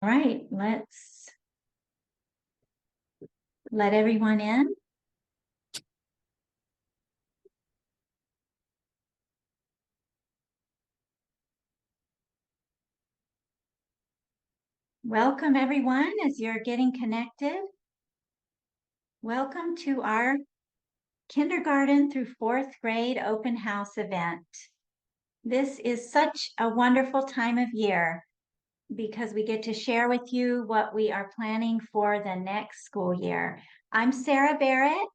All right, let's let everyone in. Welcome everyone as you're getting connected. Welcome to our kindergarten through fourth grade open house event. This is such a wonderful time of year because we get to share with you what we are planning for the next school year. I'm Sarah Barrett,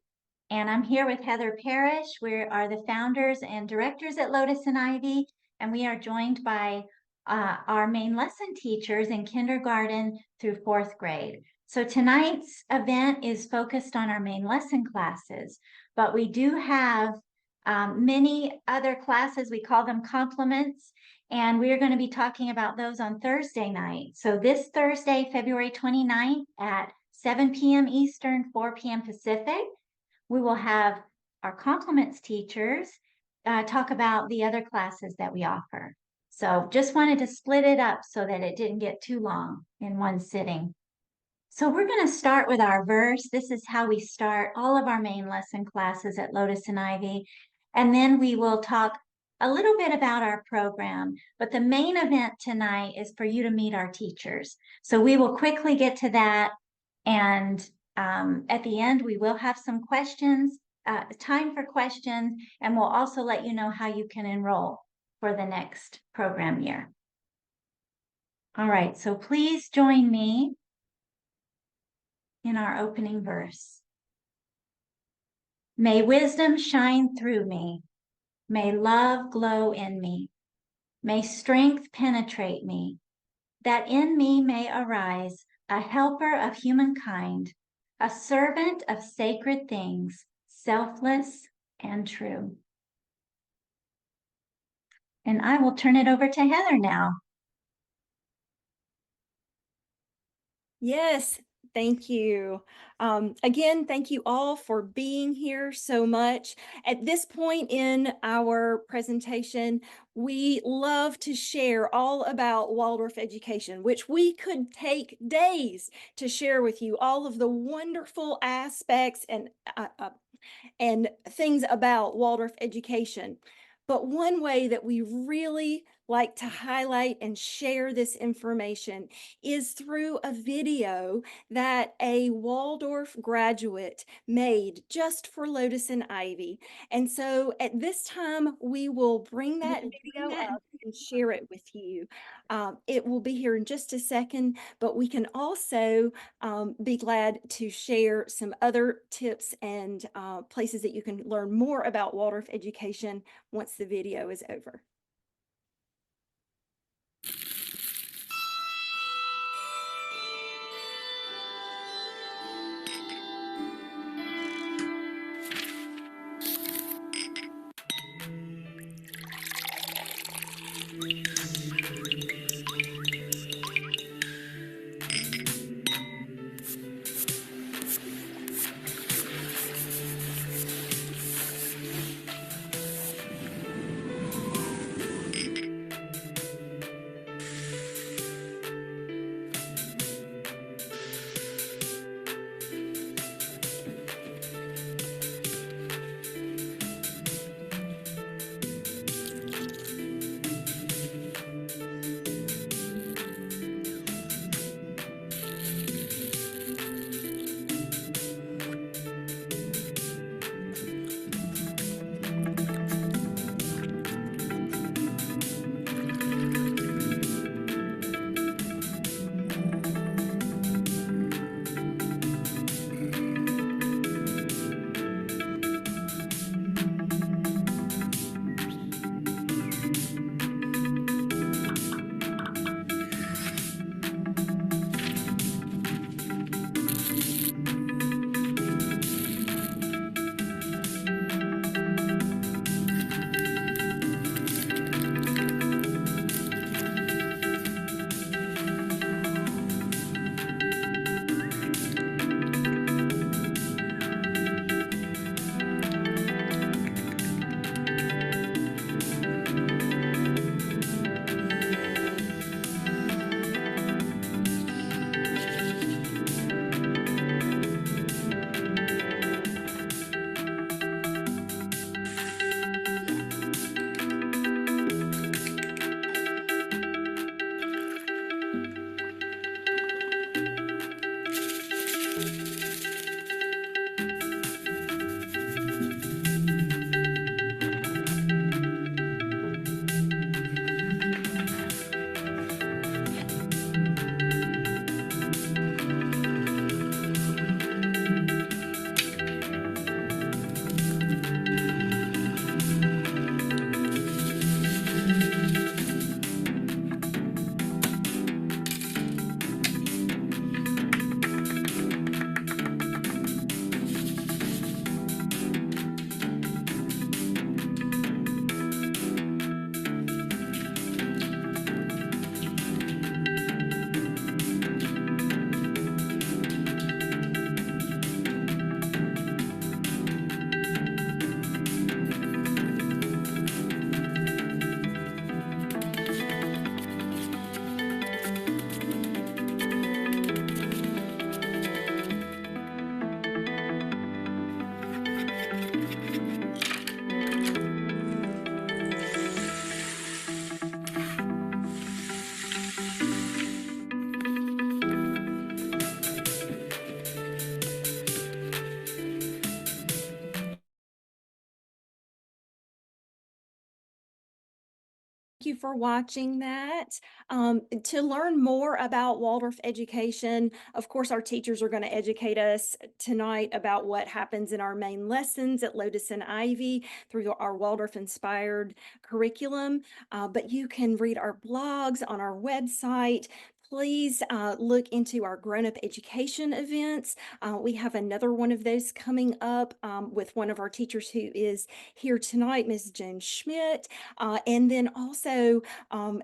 and I'm here with Heather Parrish. We are the founders and directors at Lotus and Ivy, and we are joined by our main lesson teachers in kindergarten through fourth grade. So tonight's event is focused on our main lesson classes, but we do have many other classes. We call them complements, and we're going to be talking about those on Thursday night. So this Thursday, February 29th at 7 p.m. Eastern, 4 p.m. Pacific, we will have our complements teachers talk about the other classes that we offer. So just wanted to split it up so that it didn't get too long in one sitting. So we're going to start with our verse. This is how we start all of our main lesson classes at Lotus and Ivy. And then we will talk a little bit about our program. But the main event tonight is for you to meet our teachers. So we will quickly get to that. And at the end, we will have some questions, time for questions, and we'll also let you know how you can enroll for the next program year. All right, so please join me in our opening verse. May wisdom shine through me. May love glow in me. May strength penetrate me, that in me may arise a helper of humankind, a servant of sacred things, selfless and true. And I will turn it over to Heather now. Yes, thank you. Again, thank you all for being here so much. At this point in our presentation, we love to share all about Waldorf education, which we could take days to share with you all of the wonderful aspects and things about Waldorf education. But one way that we really like to highlight and share this information is through a video that a Waldorf graduate made just for Lotus and Ivy. And so at this time, we will bring that video up and share it with you. It will be here in just a second, but we can also be glad to share some other tips and places that you can learn more about Waldorf education once the video is over. thank you for watching that. To learn more about Waldorf education, of course, our teachers are going to educate us tonight about what happens in our main lessons at Lotus and Ivy through our Waldorf-inspired curriculum. But you can read our blogs on our website. Please look into our grown-up education events. We have another one of those coming up with one of our teachers who is here tonight, Ms. Jen Schmidt. And then also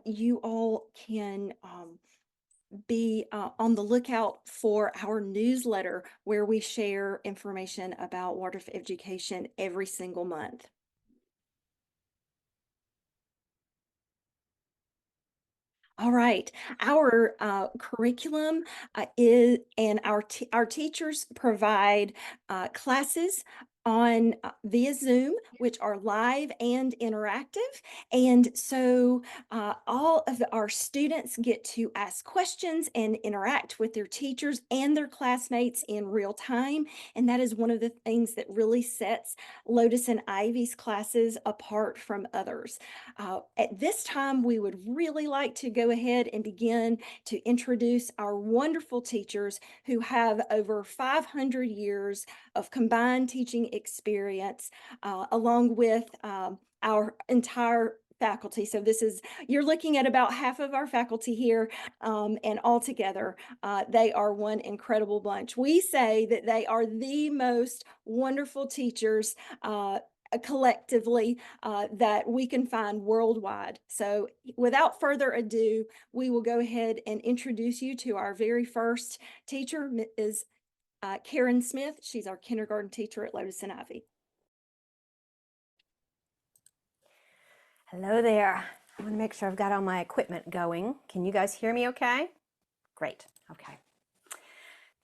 you all can be on the lookout for our newsletter where we share information about Waldorf education every single month. All right, our curriculum is, and our teachers provide classes on via Zoom, which are live and interactive. And so all of our students get to ask questions and interact with their teachers and their classmates in real time. And that is one of the things that really sets Lotus and Ivy's classes apart from others. At this time, we would really like to go ahead and begin to introduce our wonderful teachers who have over 500 years of combined teaching experience, along with our entire faculty. So you're looking at about half of our faculty here, and altogether, they are one incredible bunch. We say that they are the most wonderful teachers collectively that we can find worldwide. So without further ado, we will go ahead and introduce you to our very first teacher, Ms. Karen Smith. She's our kindergarten teacher at Lotus and Ivy. Hello there. I want to make sure I've got all my equipment going. Can you guys hear me okay? Great. Okay.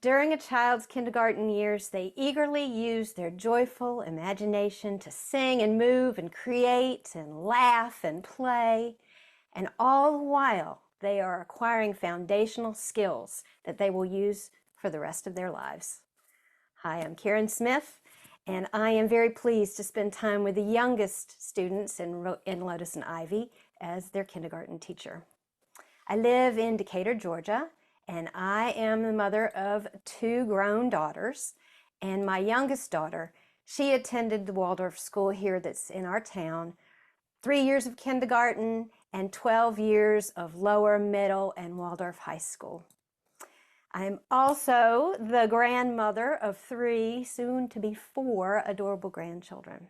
During a child's kindergarten years, they eagerly use their joyful imagination to sing and move and create and laugh and play. And all the while, they are acquiring foundational skills that they will use for the rest of their lives. Hi, I'm Karen Smith, and I am very pleased to spend time with the youngest students in Lotus and Ivy as their kindergarten teacher. I live in Decatur, Georgia, and I am the mother of 2 grown daughters. And my youngest daughter, she attended the Waldorf school here that's in our town, 3 years of kindergarten and 12 years of lower, middle, and Waldorf high school. I'm also the grandmother of 3, soon to be 4, adorable grandchildren.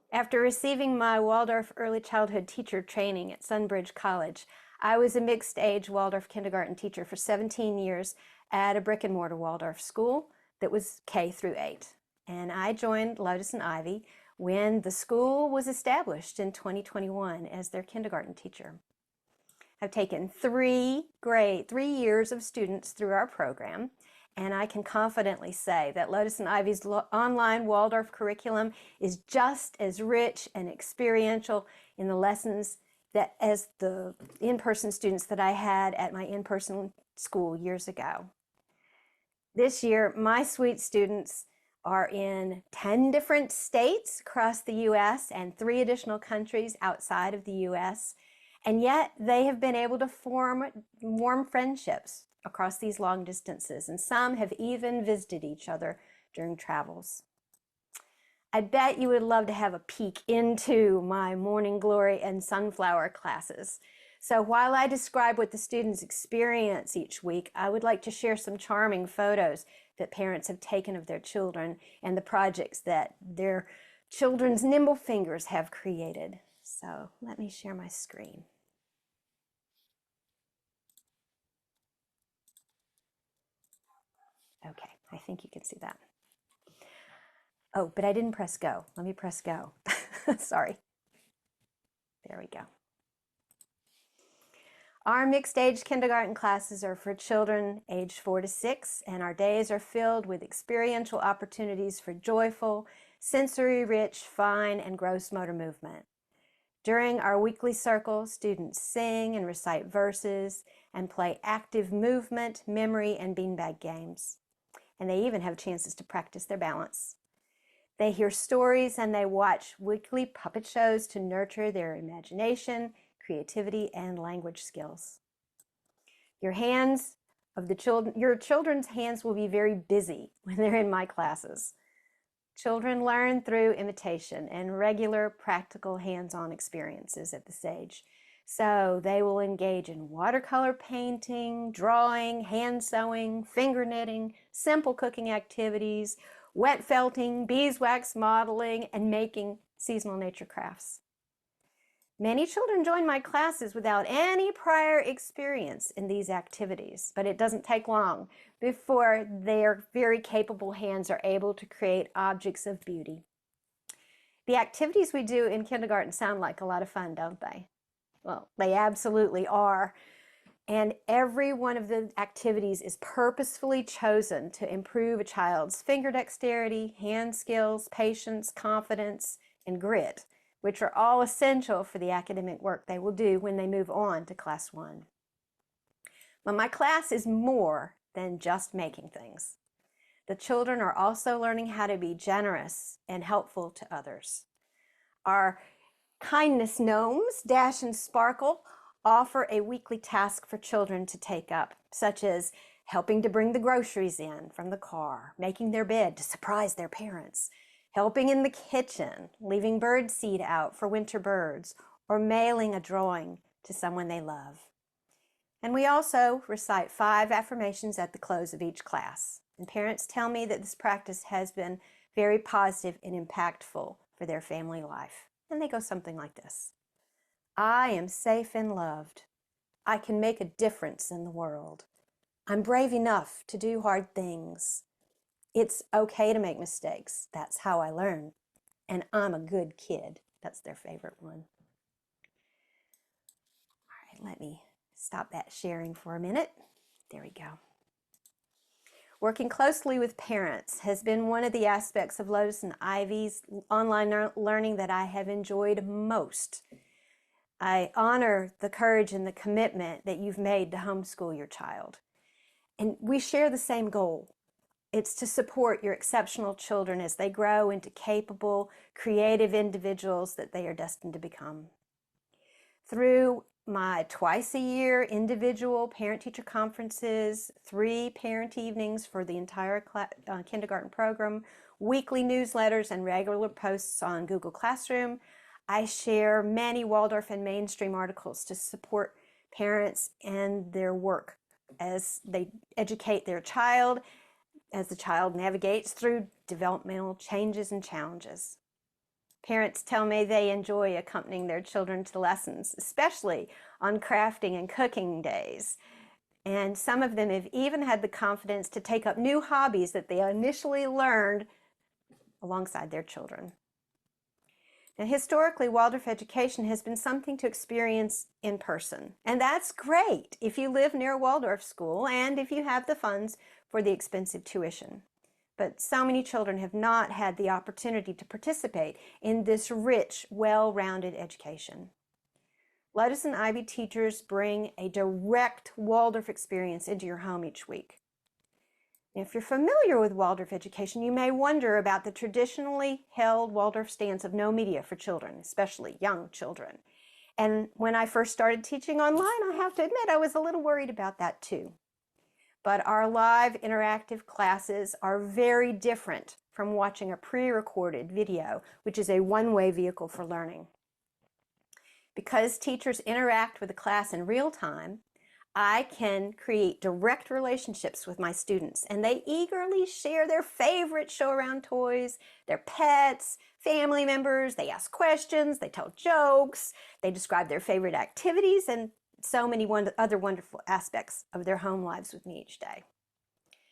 After receiving my Waldorf early childhood teacher training at Sunbridge College, I was a mixed-age Waldorf kindergarten teacher for 17 years at a brick-and-mortar Waldorf school that was K through 8. And I joined Lotus and Ivy when the school was established in 2021 as their kindergarten teacher. I've taken 3 years of students through our program, and I can confidently say that Lotus and Ivy's online Waldorf curriculum is just as rich and experiential in the lessons as the in-person students that I had at my in-person school years ago. This year, my sweet students are in 10 different states across the U.S. and 3 additional countries outside of the U.S., and yet they have been able to form warm friendships across these long distances, and some have even visited each other during travels. I bet you would love to have a peek into my Morning Glory and Sunflower classes. So while I describe what the students experience each week, I would like to share some charming photos that parents have taken of their children and the projects that their children's nimble fingers have created. So let me share my screen. Okay, I think you can see that. Oh, but I didn't press go. Let me press go. Sorry. There we go. Our mixed-age kindergarten classes are for children aged 4 to 6, and our days are filled with experiential opportunities for joyful, sensory-rich, fine, and gross motor movement. During our weekly circle, students sing and recite verses and play active movement, memory, and beanbag games. And they even have chances to practice their balance. They hear stories and they watch weekly puppet shows to nurture their imagination creativity, and language skills. Your children's hands will be very busy when they're in my classes. Children learn through imitation and regular practical hands-on experiences at this age. So they will engage in watercolor painting, drawing, hand sewing, finger knitting, simple cooking activities, wet felting, beeswax modeling, and making seasonal nature crafts. Many children join my classes without any prior experience in these activities, but it doesn't take long before their very capable hands are able to create objects of beauty. The activities we do in kindergarten sound like a lot of fun, don't they? Well, they absolutely are. And every one of the activities is purposefully chosen to improve a child's finger dexterity, hand skills, patience, confidence, and grit, which are all essential for the academic work they will do when they move on to Class 1. But my class is more than just making things. The children are also learning how to be generous and helpful to others. Our kindness gnomes, Dash and Sparkle, offer a weekly task for children to take up, such as helping to bring the groceries in from the car, making their bed to surprise their parents, helping in the kitchen, leaving bird seed out for winter birds, or mailing a drawing to someone they love. And we also recite 5 affirmations at the close of each class. And parents tell me that this practice has been very positive and impactful for their family life. And they go something like this. I am safe and loved. I can make a difference in the world. I'm brave enough to do hard things. It's okay to make mistakes. That's how I learn. And I'm a good kid. That's their favorite one. All right, let me stop that sharing for a minute. There we go. Working closely with parents has been one of the aspects of Lotus and Ivy's online learning that I have enjoyed most. I honor the courage and the commitment that you've made to homeschool your child. And we share the same goal. It's to support your exceptional children as they grow into capable, creative individuals that they are destined to become. Through my twice-a-year individual parent-teacher conferences, 3 parent evenings for the entire kindergarten program, weekly newsletters, and regular posts on Google Classroom, I share many Waldorf and mainstream articles to support parents and their work as they educate their child, as the child navigates through developmental changes and challenges. Parents tell me they enjoy accompanying their children to lessons, especially on crafting and cooking days. And some of them have even had the confidence to take up new hobbies that they initially learned alongside their children. Now, historically, Waldorf education has been something to experience in person. And that's great if you live near a Waldorf school and if you have the funds for the expensive tuition. But so many children have not had the opportunity to participate in this rich, well-rounded education. Lotus and Ivy teachers bring a direct Waldorf experience into your home each week. If you're familiar with Waldorf education, you may wonder about the traditionally held Waldorf stance of no media for children, especially young children. And when I first started teaching online, I have to admit I was a little worried about that too. But our live interactive classes are very different from watching a pre-recorded video, which is a one-way vehicle for learning. Because teachers interact with the class in real time, I can create direct relationships with my students, and they eagerly share their favorite show-around toys, their pets, family members. They ask questions, they tell jokes, they describe their favorite activities, and so many other wonderful aspects of their home lives with me each day.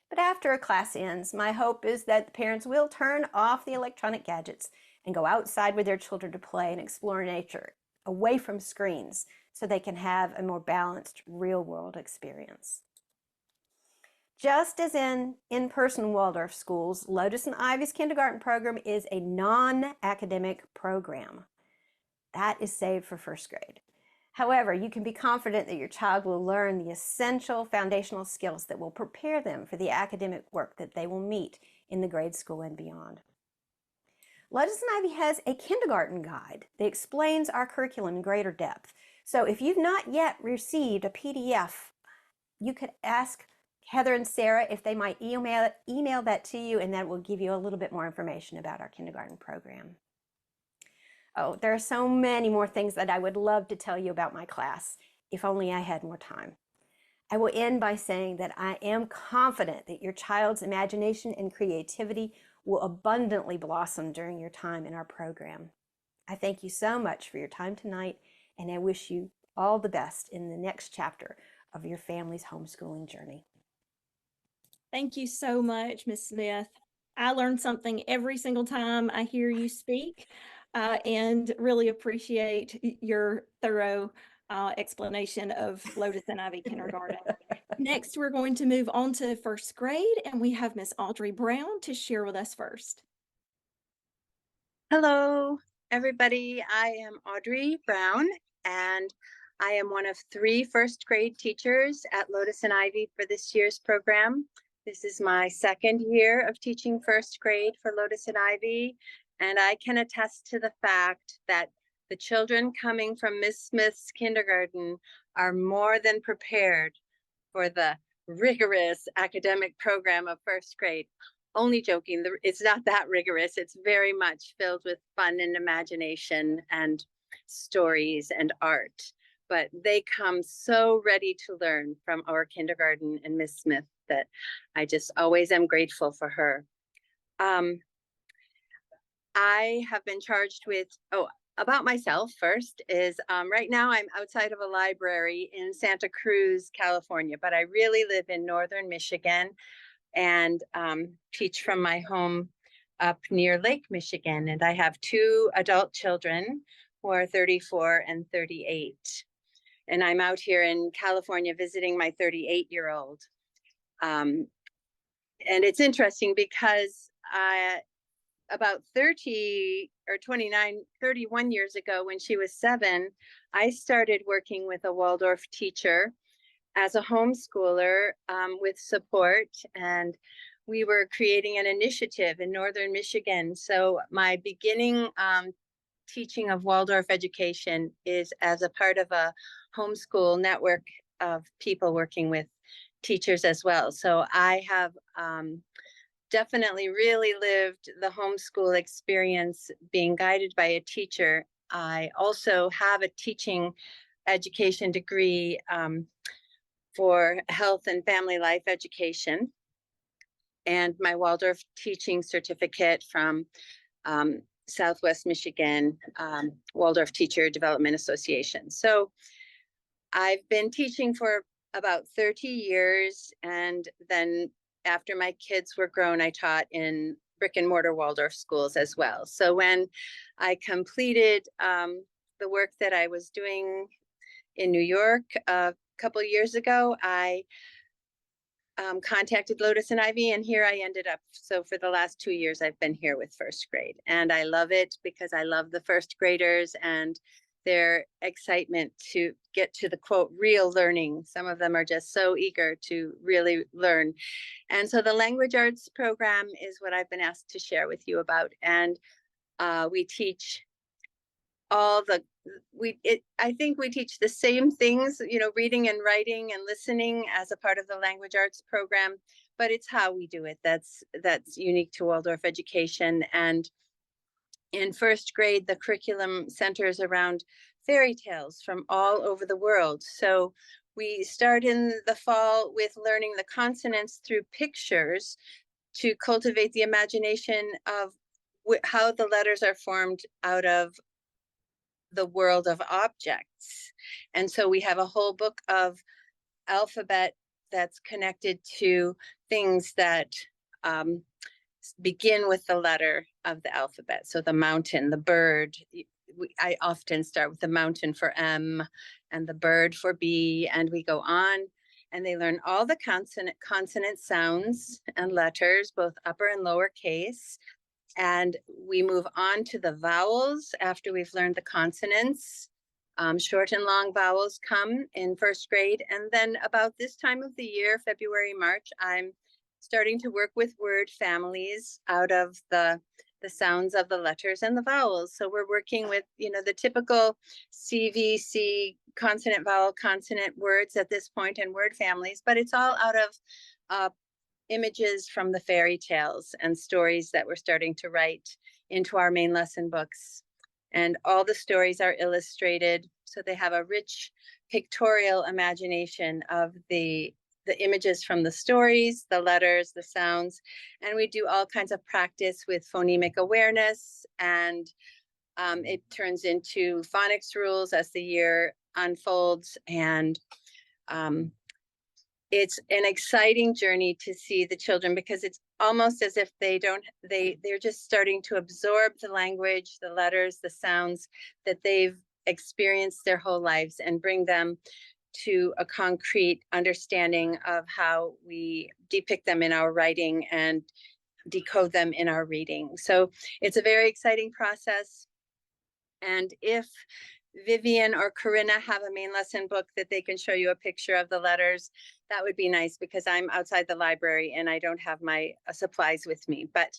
But after a class ends, my hope is that the parents will turn off the electronic gadgets and go outside with their children to play and explore nature, away from screens, so they can have a more balanced real-world experience. Just as in-person Waldorf schools, Lotus and Ivy's kindergarten program is a non-academic program. That is saved for first grade. However, you can be confident that your child will learn the essential foundational skills that will prepare them for the academic work that they will meet in the grade school and beyond. Lotus and Ivy has a kindergarten guide that explains our curriculum in greater depth, So if you've not yet received a PDF, you could ask Heather and Sarah if they might email that to you, and that will give you a little bit more information about our kindergarten program. Oh, there are so many more things that I would love to tell you about my class, if only I had more time. I will end by saying that I am confident that your child's imagination and creativity will abundantly blossom during your time in our program. I thank you so much for your time tonight, and I wish you all the best in the next chapter of your family's homeschooling journey. Thank you so much, Ms. Smith. I learn something every single time I hear you speak, and really appreciate your thorough explanation of Lotus and Ivy Kindergarten. Next, we're going to move on to first grade, and we have Miss Audrey Brown to share with us first. Hello, everybody. I am Audrey Brown, and I am one of 3 first grade teachers at Lotus and Ivy for this year's program. This is my 2nd year of teaching first grade for Lotus and Ivy, and I can attest to the fact that the children coming from Miss Smith's kindergarten are more than prepared for the rigorous academic program of first grade. Only joking, it's not that rigorous. It's very much filled with fun and imagination and stories and art. But they come so ready to learn from our kindergarten and Miss Smith that I just always am grateful for her. I have been charged with, about myself first is right now I'm outside of a library in Santa Cruz, California, but I really live in northern Michigan and teach from my home up near Lake Michigan. And I have 2 adult children who are 34 and 38. And I'm out here in California visiting my 38-year-old. And it's interesting because about 31 years ago, when she was 7, I started working with a Waldorf teacher as a homeschooler with support, and we were creating an initiative in northern Michigan. So my beginning teaching of Waldorf education is as a part of a homeschool network of people working with teachers as well. So I have definitely really lived the homeschool experience being guided by a teacher. I also have a teaching education degree for health and family life education, and my Waldorf teaching certificate from Southwest Michigan Waldorf Teacher Development Association. So I've been teaching for about 30 years, and then after my kids were grown, I taught in brick and mortar Waldorf schools as well. So when I completed the work that I was doing in New York couple of years ago, I contacted Lotus and Ivy, and here I ended up. So for the last 2 years, I've been here with first grade, and I love it because I love the first graders and their excitement to get to the quote real learning. Some of them are just so eager to really learn. And so the language arts program is what I've been asked to share with you about. And we teach all the I think we teach the same things, reading and writing and listening as a part of the language arts program, but it's how we do it that's unique to Waldorf education. And in first grade, the curriculum centers around fairy tales from all over the world. So we start in the fall with learning the consonants through pictures to cultivate the imagination of how the letters are formed out of the world of objects. And so we have a whole book of alphabet that's connected to things that begin with the letter of the alphabet. So the mountain, the bird, I often start with the mountain for M and the bird for B, and we go on, and they learn all the consonant sounds and letters, both upper and lower case. And we move on to the vowels after we've learned the consonants. Short and long vowels come in first grade. And then about this time of the year, February, March, I'm starting to work with word families out of the the sounds of the letters and the vowels. So we're working with, the typical CVC consonant, vowel, consonant words at this point and word families, but it's all out of images from the fairy tales and stories that we're starting to write into our main lesson books. And all the stories are illustrated, so they have a rich pictorial imagination of the images from the stories, the letters, the sounds. And we do all kinds of practice with phonemic awareness, and it turns into phonics rules as the year unfolds. And it's an exciting journey to see the children, because it's almost as if they're just starting to absorb the language, the letters, the sounds that they've experienced their whole lives, and bring them to a concrete understanding of how we depict them in our writing and decode them in our reading. So it's a very exciting process. And if Vivian or Corinna have a main lesson book that they can show you a picture of the letters, that would be nice, because I'm outside the library and I don't have my supplies with me. But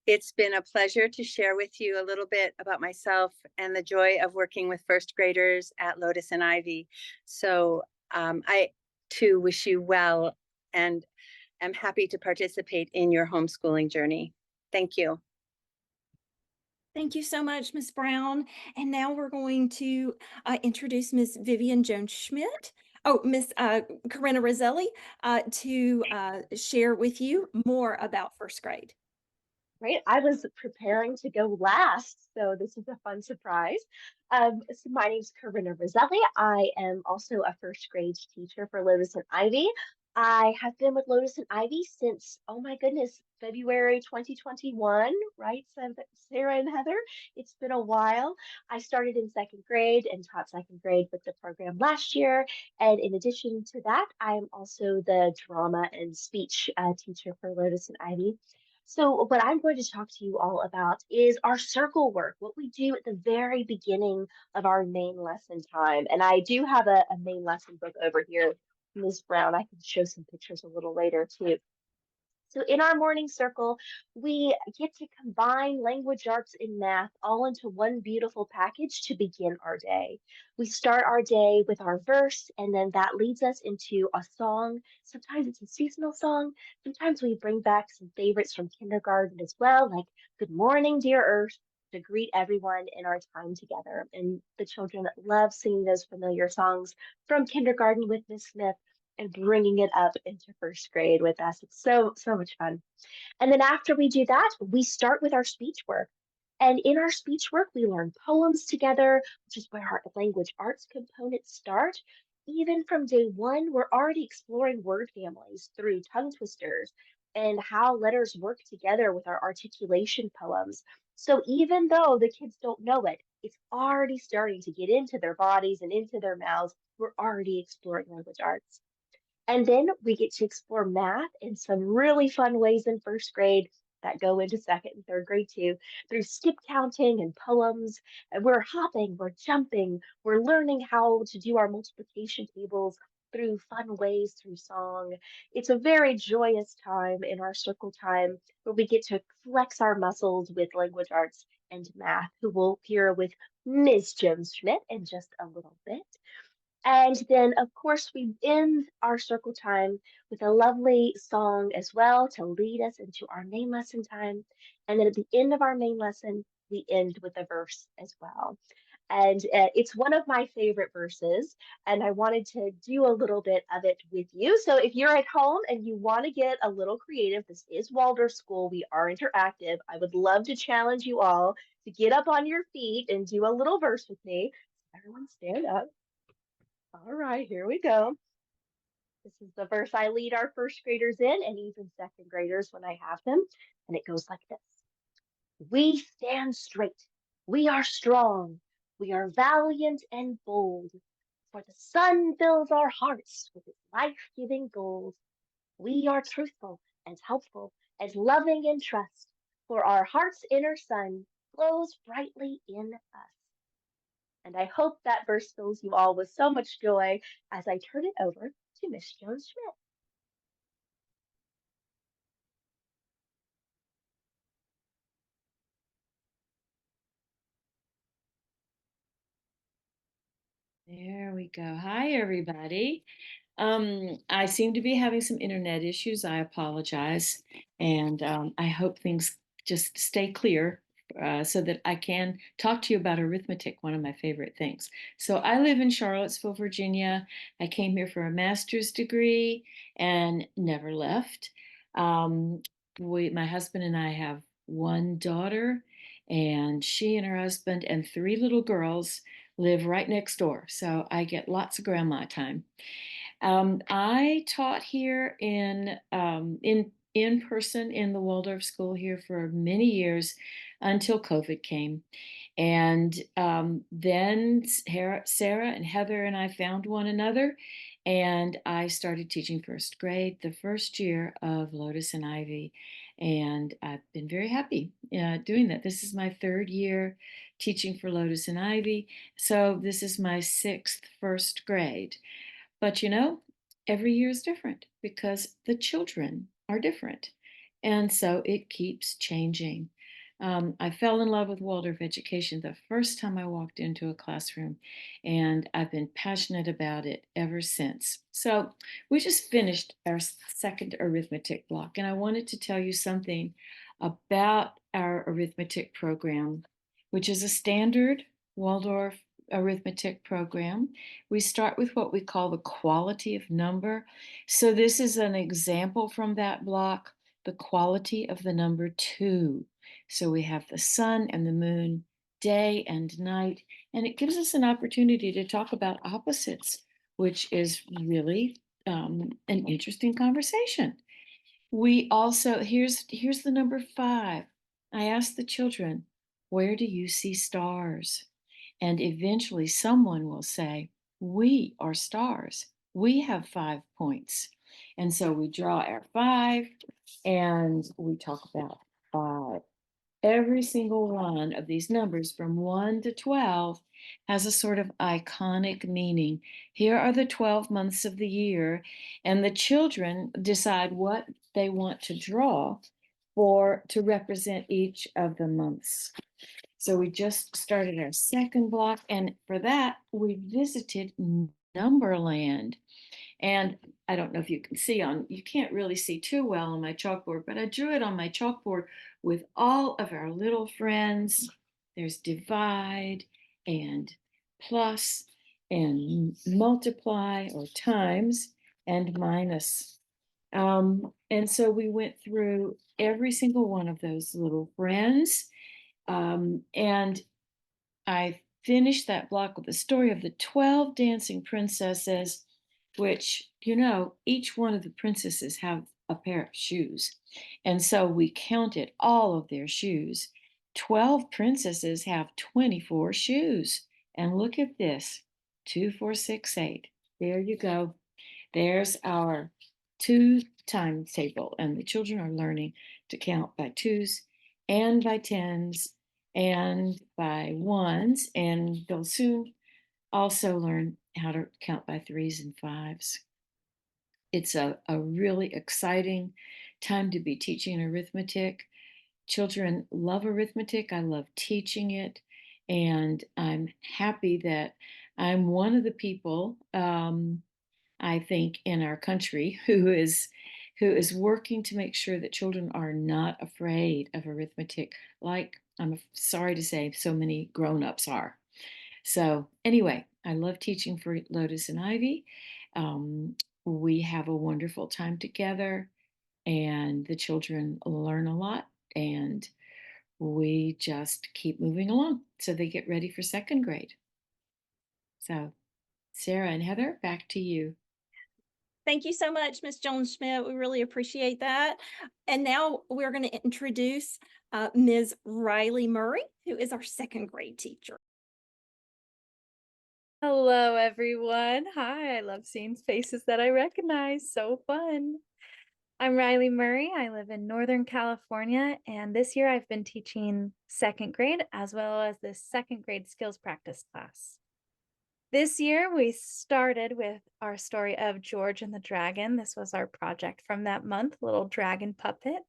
it's been a pleasure to share with you a little bit about myself and the joy of working with first graders at Lotus and Ivy. So I too wish you well, and am happy to participate in your homeschooling journey. Thank you. Thank you so much, Ms. Brown. And now we're going to introduce Ms. Vivian Jones-Schmidt. Oh, Ms. Corinna Roselli to share with you more about first grade. Right, I was preparing to go last, so this is a fun surprise. So my name's Corinna Roselli. I am also a first grade teacher for Lotus and Ivy. I have been with Lotus and Ivy since, oh my goodness, February 2021, right, Sarah and Heather? It's been a while. I started in second grade and taught second grade with the program last year. And in addition to that, I am also the drama and speech teacher for Lotus and Ivy. So what I'm going to talk to you all about is our circle work, what we do at the very beginning of our main lesson time. And I do have a main lesson book over here, Ms. Brown. I can show some pictures a little later too. So in our morning circle, we get to combine language arts and math all into one beautiful package to begin our day. We start our day with our verse, and then that leads us into a song. Sometimes it's a seasonal song. Sometimes we bring back some favorites from kindergarten as well, like Good Morning, Dear Earth, to greet everyone in our time together. And the children love singing those familiar songs from kindergarten with Miss Smith and bringing it up into first grade with us. It's so much fun. And then after we do that, we start with our speech work. And in our speech work, we learn poems together, which is where our language arts components start. Even from day one, we're already exploring word families through tongue twisters and how letters work together with our articulation poems. So even though the kids don't know it, it's already starting to get into their bodies and into their mouths. We're already exploring language arts. And then we get to explore math in some really fun ways in first grade that go into second and third grade too, through skip counting and poems. And we're hopping, we're jumping, we're learning how to do our multiplication tables through fun ways, through song. It's a very joyous time in our circle time where we get to flex our muscles with language arts and math, who we'll hear with Ms. Jones-Schmidt in just a little bit. And then, of course, we end our circle time with a lovely song as well to lead us into our main lesson time. And then at the end of our main lesson, we end with a verse as well. And it's one of my favorite verses, and I wanted to do a little bit of it with you. So if you're at home and you want to get a little creative, this is Waldorf School. We are interactive. I would love to challenge you all to get up on your feet and do a little verse with me. Everyone stand up. All right, here we go. This is the verse I lead our first graders in, and even second graders when I have them. And it goes like this. We stand straight. We are strong. We are valiant and bold. For the sun fills our hearts with its life-giving gold. We are truthful and helpful and loving in trust. For our heart's inner sun glows brightly in us. And I hope that verse fills you all with so much joy as I turn it over to Miss Jones-Schmidt. There we go. Hi, everybody. I seem to be having some internet issues. I apologize. And I hope things just stay clear so that I can talk to you about arithmetic, one of my favorite things. So I live in Charlottesville, Virginia. I came here for a master's degree and never left. My husband and I have one daughter, and she and her husband and three little girls live right next door. So I get lots of grandma time. I taught here in person in the Waldorf school here for many years until COVID came. And then Sarah and Heather and I found one another, and I started teaching first grade the first year of Lotus and Ivy. And I've been very happy doing that. This is my third year teaching for Lotus and Ivy. So this is my sixth first grade. But every year is different because the children are different. And so it keeps changing. I fell in love with Waldorf education the first time I walked into a classroom, and I've been passionate about it ever since. So we just finished our second arithmetic block, and I wanted to tell you something about our arithmetic program, which is a standard Waldorf arithmetic program. We start with what we call the quality of number. So this is an example from that block, the quality of the number 2. So we have the sun and the moon, day and night, and it gives us an opportunity to talk about opposites, which is really an interesting conversation. We also, here's the number 5. I asked the children, where do you see stars? And eventually someone will say, we are stars. We have 5 points. And so we draw our 5 and we talk about 5. Every single one of these numbers from 1 to 12 has a sort of iconic meaning. Here are the 12 months of the year, and the children decide what they want to draw to represent each of the months. So we just started our second block, and for that, we visited Numberland. And I don't know if you can see you can't really see too well on my chalkboard, but I drew it on my chalkboard with all of our little friends. There's divide and plus and multiply or times and minus. And so we went through every single one of those little friends. And I finished that block with the story of the 12 dancing princesses, which, each one of the princesses have a pair of shoes. And so we counted all of their shoes. 12 princesses have 24 shoes. And look at this, 2, 4, 6, 8. There you go. There's our 2 times table. And the children are learning to count by 2s and by 10s and by 1s. And they'll soon also learn how to count by 3s and 5s. It's a really exciting time to be teaching arithmetic. Children love arithmetic. I love teaching it. And I'm happy that I'm one of the people, I think, in our country who is working to make sure that children are not afraid of arithmetic, like I'm sorry to say so many grown-ups are. So anyway, I love teaching for Lotus and Ivy. We have a wonderful time together, and the children learn a lot, and we just keep moving along so they get ready for second grade. So Sarah and Heather, back to you. Thank you so much, Ms. Jones-Schmidt. We really appreciate that. And now we're going to introduce Ms. Riley Murray, who is our second grade teacher. Hello, everyone. Hi, I love seeing faces that I recognize. So fun. I'm Riley Murray. I live in Northern California, and this year I've been teaching second grade as well as the second grade skills practice class. This year we started with our story of George and the Dragon. This was our project from that month, little dragon puppet.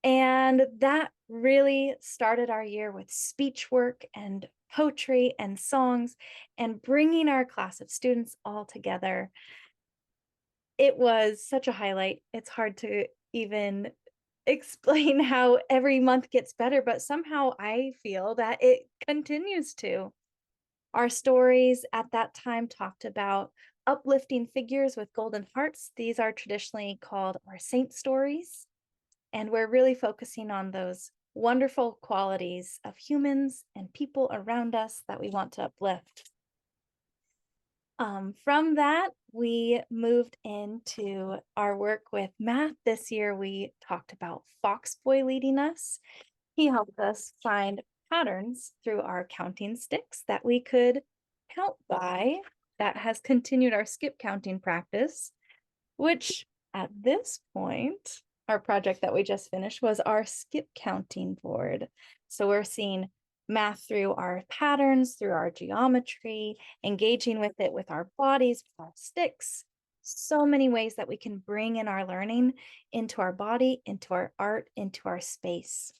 And that really started our year with speech work and poetry and songs and bringing our class of students all together. It was such a highlight. It's hard to even explain how every month gets better, but somehow I feel that it continues to. Our stories at that time talked about uplifting figures with golden hearts. These are traditionally called our saint stories. And we're really focusing on those wonderful qualities of humans and people around us that we want to uplift. From that, we moved into our work with math. This year, we talked about Fox Boy leading us. He helped us find patterns through our counting sticks that we could count by. That has continued our skip counting practice, which at this point, our project that we just finished was our skip counting board. So we're seeing math through our patterns, through our geometry, engaging with it with our bodies, with our sticks. So many ways that we can bring in our learning into our body, into our art, into our space.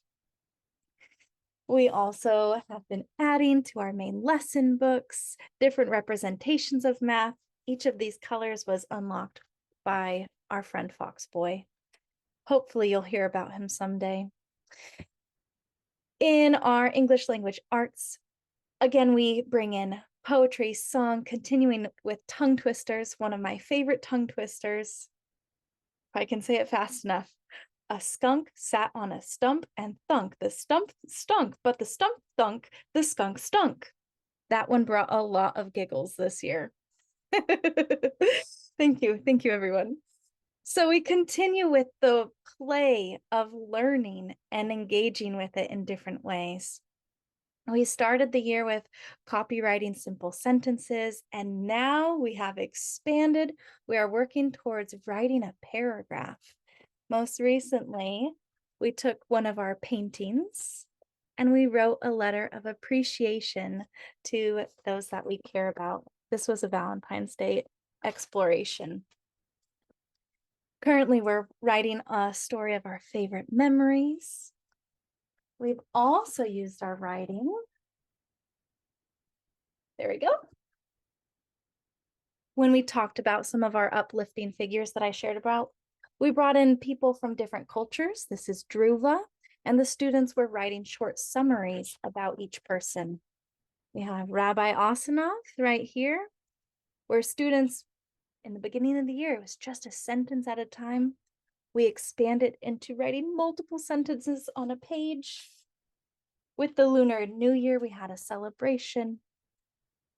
We also have been adding to our main lesson books, different representations of math. Each of these colors was unlocked by our friend Fox Boy. Hopefully you'll hear about him someday. In our English language arts, again, we bring in poetry, song, continuing with tongue twisters, one of my favorite tongue twisters. If I can say it fast enough. A skunk sat on a stump and thunk. The stump stunk, but the stump thunk, the skunk stunk. That one brought a lot of giggles this year. Thank you, everyone. So we continue with the play of learning and engaging with it in different ways. We started the year with copywriting simple sentences, and now we have expanded. We are working towards writing a paragraph. Most recently, we took one of our paintings and we wrote a letter of appreciation to those that we care about. This was a Valentine's Day exploration. Currently, we're writing a story of our favorite memories. We've also used our writing. There we go. When we talked about some of our uplifting figures that I shared about, we brought in people from different cultures. This is Druva, and the students were writing short summaries about each person. We have Rabbi Asanov right here, where students in the beginning of the year, it was just a sentence at a time. We expanded into writing multiple sentences on a page. With the Lunar New Year, we had a celebration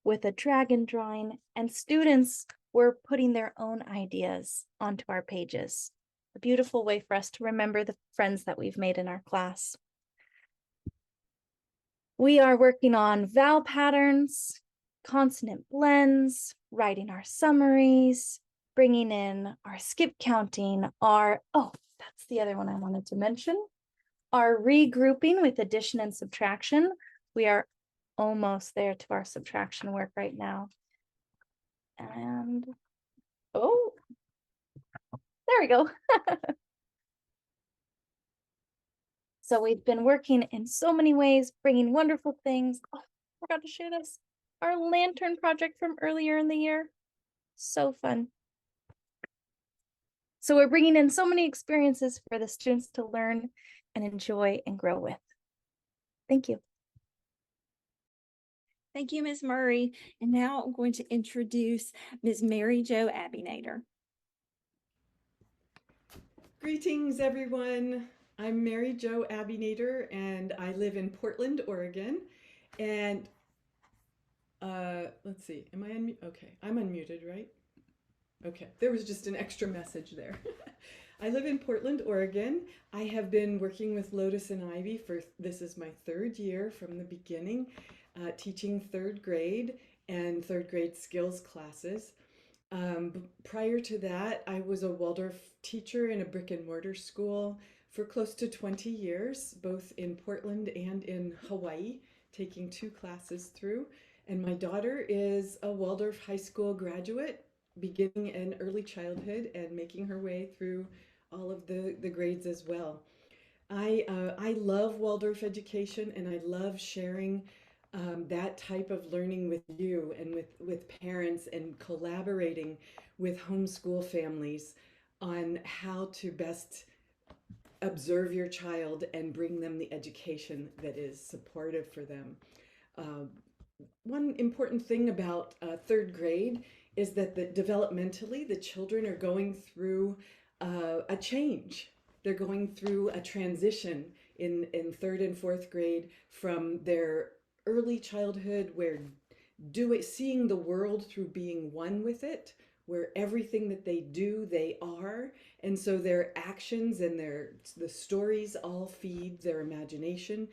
with a dragon drawing, and students were putting their own ideas onto our pages. A beautiful way for us to remember the friends that we've made in our class. We are working on vowel patterns, consonant blends, writing our summaries, bringing in our skip counting, that's the other one I wanted to mention, our regrouping with addition and subtraction. We are almost there to our subtraction work right now. And, there we go. So we've been working in so many ways, bringing wonderful things. Oh, I forgot to share this. Our lantern project from earlier in the year. So fun. So we're bringing in so many experiences for the students to learn and enjoy and grow with. Thank you. Thank you, Ms. Murray. And now I'm going to introduce Ms. Mary Jo Abinator. Greetings, everyone. I'm Mary Jo Abinator, and I live in Portland, Oregon. And let's see, am I unmuted? Okay, I'm unmuted, right? Okay, there was just an extra message there. I live in Portland, Oregon. I have been working with Lotus and Ivy this is my third year from the beginning, teaching third grade and third grade skills classes. Prior to that, I was a Waldorf teacher in a brick and mortar school for close to 20 years, both in Portland and in Hawaii, taking 2 classes through. And my daughter is a Waldorf high school graduate, beginning in early childhood and making her way through all of the grades as well. I love Waldorf education, and I love sharing that type of learning with you and with parents and collaborating with homeschool families on how to best observe your child and bring them the education that is supportive for them. Uh, One important thing about third grade is that developmentally the children are going through a change. They're going through a transition in third and fourth grade from their early childhood where seeing the world through being one with it, where everything that they do they are, and so their actions and the stories all feed their imagination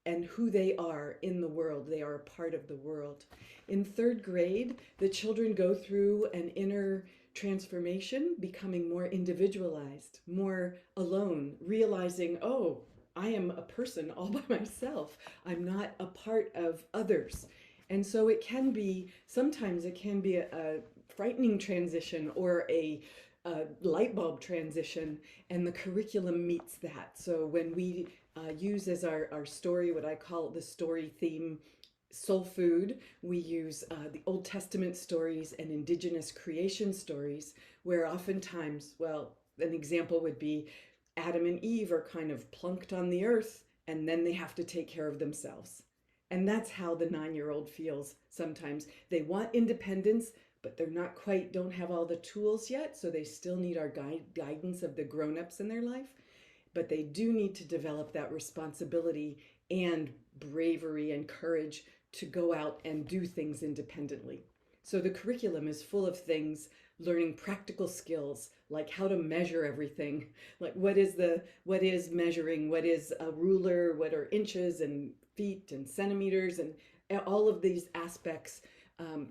and who they are in the world. They are a part of the world. In third grade, the children go through an inner transformation, becoming more individualized, more alone, realizing, oh, I am a person all by myself. I'm not a part of others. And so sometimes it can be a frightening transition or a light bulb transition, and the curriculum meets that. So when we use as our story, what I call the story theme, soul food, we use the Old Testament stories and indigenous creation stories, where oftentimes, well, an example would be Adam and Eve are kind of plunked on the earth and then they have to take care of themselves. And that's how the 9-year-old feels sometimes. They want independence, but they're not quite, don't have all the tools yet, so they still need our guidance of the grown-ups in their life. But they do need to develop that responsibility and bravery and courage to go out and do things independently. So the curriculum is full of things, learning practical skills, like how to measure everything, like what is measuring, what is a ruler, what are inches and feet and centimeters, and all of these aspects.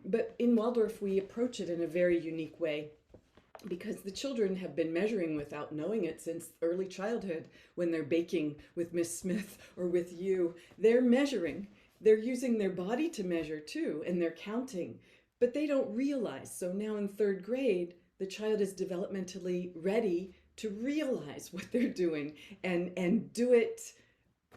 But in Waldorf, we approach it in a very unique way, because the children have been measuring without knowing it since early childhood. When they're baking with Miss Smith or with you, they're measuring. They're using their body to measure too, and they're counting, but they don't realize. So now in third grade, the child is developmentally ready to realize what they're doing and do it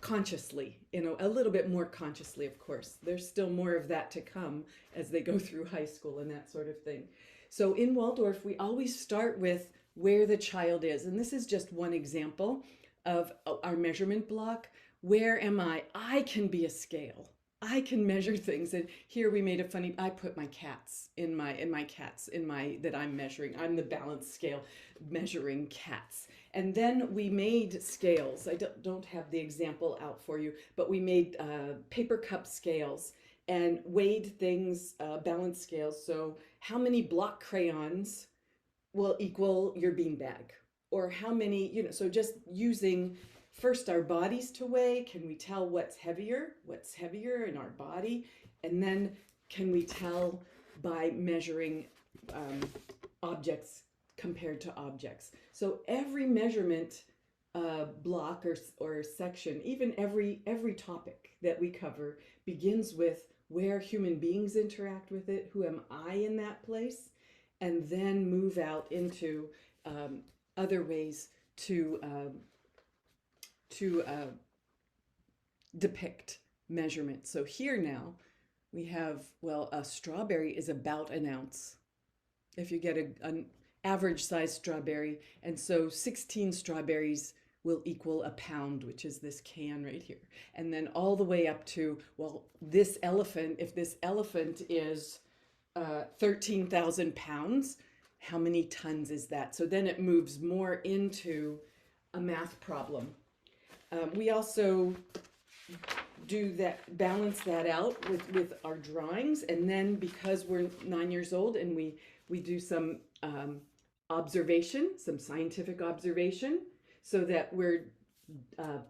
consciously, a little bit more consciously, of course. There's still more of that to come as they go through high school and that sort of thing. So in Waldorf, we always start with where the child is. And this is just one example of our measurement block. Where am I? I can be a scale. I can measure things. And here we made I put my cats that I'm measuring. I'm the balance scale measuring cats. And then we made scales. I don't have the example out for you, but we made paper cup scales and weighed things, balance scales. So how many block crayons will equal your beanbag? Or how many, so just using first our bodies to weigh. Can we tell what's heavier in our body? And then can we tell by measuring objects compared to objects? So every measurement block or section, even every topic that we cover, begins with where human beings interact with it. Who am I in that place? And then move out into other ways to depict measurement. So here now we have, a strawberry is about an ounce. If you get an average size strawberry, and so 16 strawberries will equal a pound, which is this can right here. And then all the way up to, this elephant, if this elephant is 13,000 pounds, how many tons is that? So then it moves more into a math problem. We also balance that out with our drawings, and then because we're 9 years old and we do some observation, some scientific observation, so that we're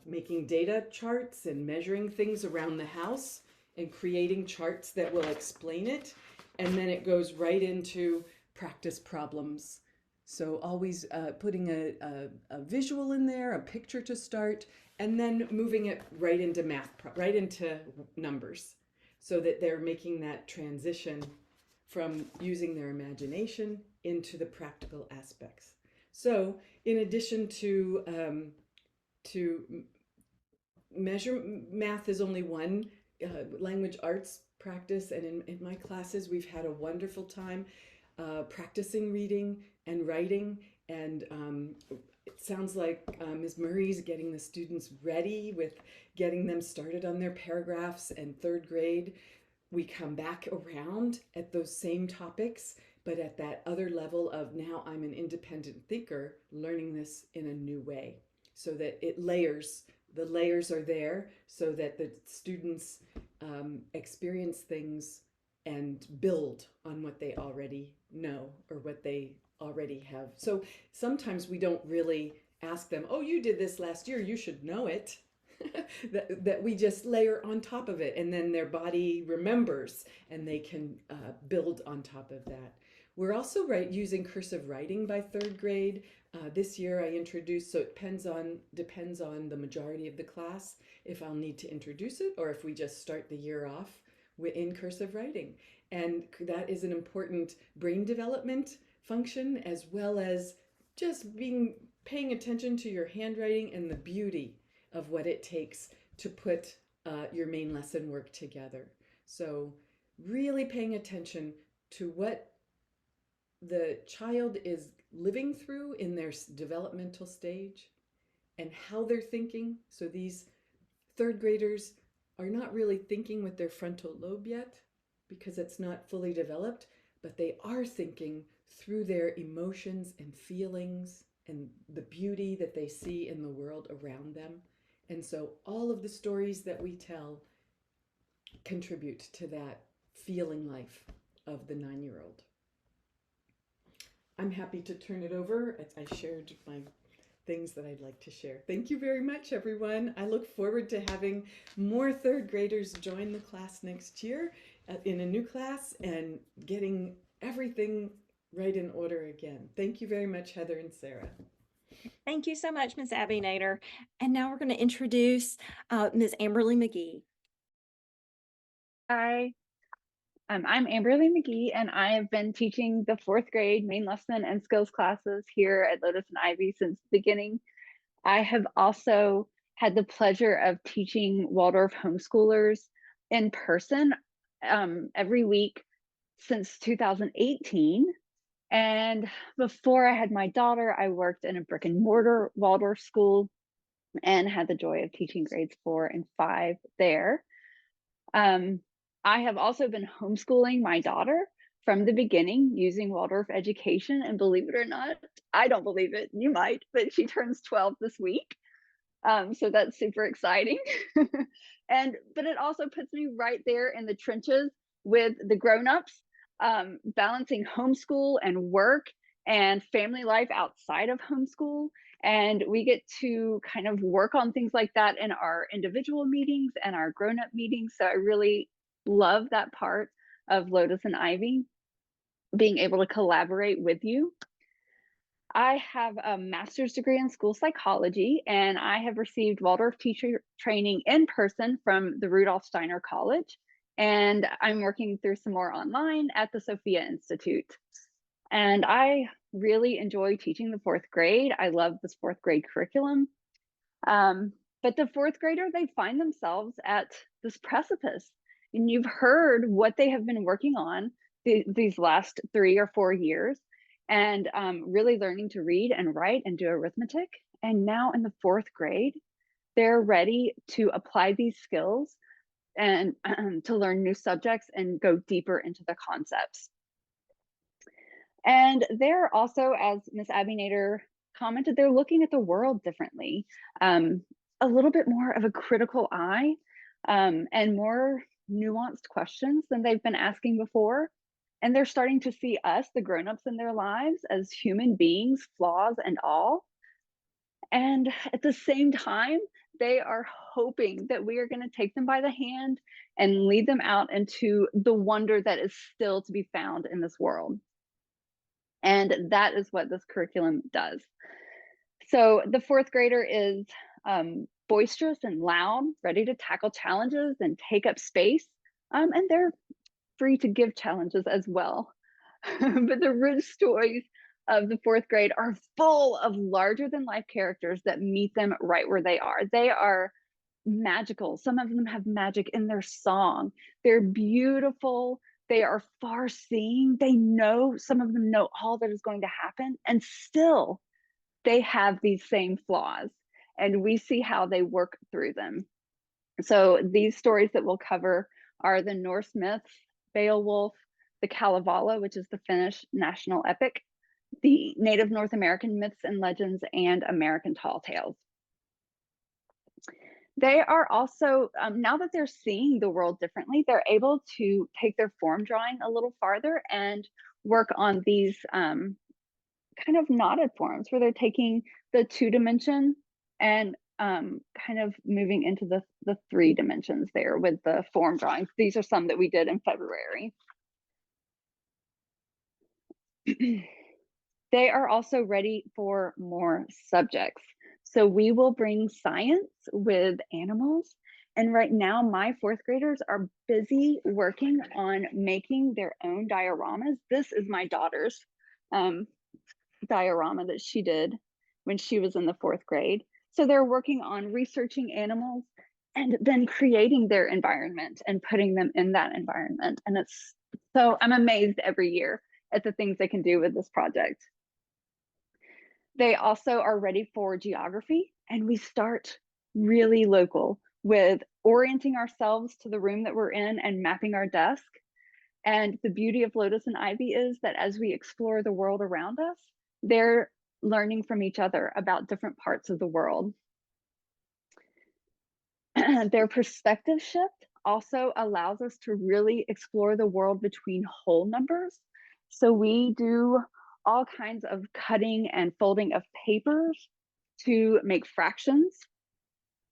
making data charts and measuring things around the house and creating charts that will explain it, and then it goes right into practice problems. So always putting a visual in there, a picture to start, and then moving it right into right into numbers, so that they're making that transition from using their imagination into the practical aspects. So in addition to measure, math is only one language arts practice, and in my classes, we've had a wonderful time practicing reading and writing. And it sounds like Ms. Murray's getting the students ready with getting them started on their paragraphs. And third grade, we come back around at those same topics, but at that other level of now I'm an independent thinker, learning this in a new way, so that it layers. The layers are there so that the students experience things and build on what they already know or what they already have. So sometimes we don't really ask them, oh, you did this last year, you should know it. that we just layer on top of it, and then their body remembers and they can build on top of that. We're also using cursive writing by third grade. This year I introduced, so it depends on the majority of the class if I'll need to introduce it or if we just start the year off in cursive writing. And that is an important brain development function, as well as just paying attention to your handwriting and the beauty of what it takes to put your main lesson work together. So really paying attention to what the child is living through in their developmental stage and how they're thinking. So these third graders are not really thinking with their frontal lobe yet because it's not fully developed, but they are thinking through their emotions and feelings and the beauty that they see in the world around them. And so all of the stories that we tell contribute to that feeling life of the 9-year-old. I'm happy to turn it over. I shared my things that I'd like to share. Thank you very much, everyone. I look forward to having more third graders join the class next year in a new class and getting everything right in order again. Thank you very much, Heather and Sarah. Thank you so much, Ms. Abby Nader. And now we're going to introduce Ms. Amberly McGee. Hi, I'm Amberly McGee, and I have been teaching the 4th grade main lesson and skills classes here at Lotus and Ivy since the beginning. I have also had the pleasure of teaching Waldorf homeschoolers in person every week since 2018. And before I had my daughter, I worked in a brick and mortar Waldorf school and had the joy of teaching grades 4 and 5 there. I have also been homeschooling my daughter from the beginning using Waldorf education. And believe it or not, I don't believe it, you might, but she turns 12 this week. So that's super exciting. But it also puts me right there in the trenches with the grown-ups, balancing homeschool and work and family life outside of homeschool. And we get to kind of work on things like that in our individual meetings and our grown-up meetings. So I really love that part of Lotus and Ivy, being able to collaborate with you. I have a master's degree in school psychology, and I have received Waldorf teacher training in person from the Rudolf Steiner College. And I'm working through some more online at the Sophia Institute. And I really enjoy teaching the 4th grade. I love this 4th grade curriculum. But the 4th grader, they find themselves at this precipice. And you've heard what they have been working on these last 3 or 4 years, and really learning to read and write and do arithmetic. And now in the 4th grade, they're ready to apply these skills and to learn new subjects and go deeper into the concepts. And they're also, as Ms. Abby Nader commented, they're looking at the world differently, a little bit more of a critical eye, and more nuanced questions than they've been asking before. And they're starting to see us, the grown-ups in their lives, as human beings, flaws and all. And at the same time, they are hoping that we are going to take them by the hand and lead them out into the wonder that is still to be found in this world. And that is what this curriculum does. So the 4th grader is boisterous and loud, ready to tackle challenges and take up space. And they're free to give challenges as well. But the rich stories of the 4th grade are full of larger than life characters that meet them right where they are. They are magical. Some of them have magic in their song. They're beautiful. They are far seeing. They know, some of them know all that is going to happen, and still they have these same flaws. And we see how they work through them. So these stories that we'll cover are the Norse myths, Beowulf, the Kalevala, which is the Finnish national epic, the Native North American myths and legends, and American tall tales. They are also, now that they're seeing the world differently, they're able to take their form drawing a little farther and work on these kind of knotted forms where they're taking the 2 dimension and kind of moving into the 3 dimensions there with the form drawings. These are some that we did in February. They are also ready for more subjects. So we will bring science with animals. And right now, my 4th graders are busy working on making their own dioramas. This is my daughter's diorama that she did when she was in the 4th grade. So they're working on researching animals and then creating their environment and putting them in that environment. And it's so, I'm amazed every year at the things they can do with this project. They also are ready for geography, and we start really local with orienting ourselves to the room that we're in and mapping our desk. And the beauty of Lotus and Ivy is that as we explore the world around us, they're learning from each other about different parts of the world. Their perspective shift also allows us to really explore the world between whole numbers. So we do all kinds of cutting and folding of papers to make fractions.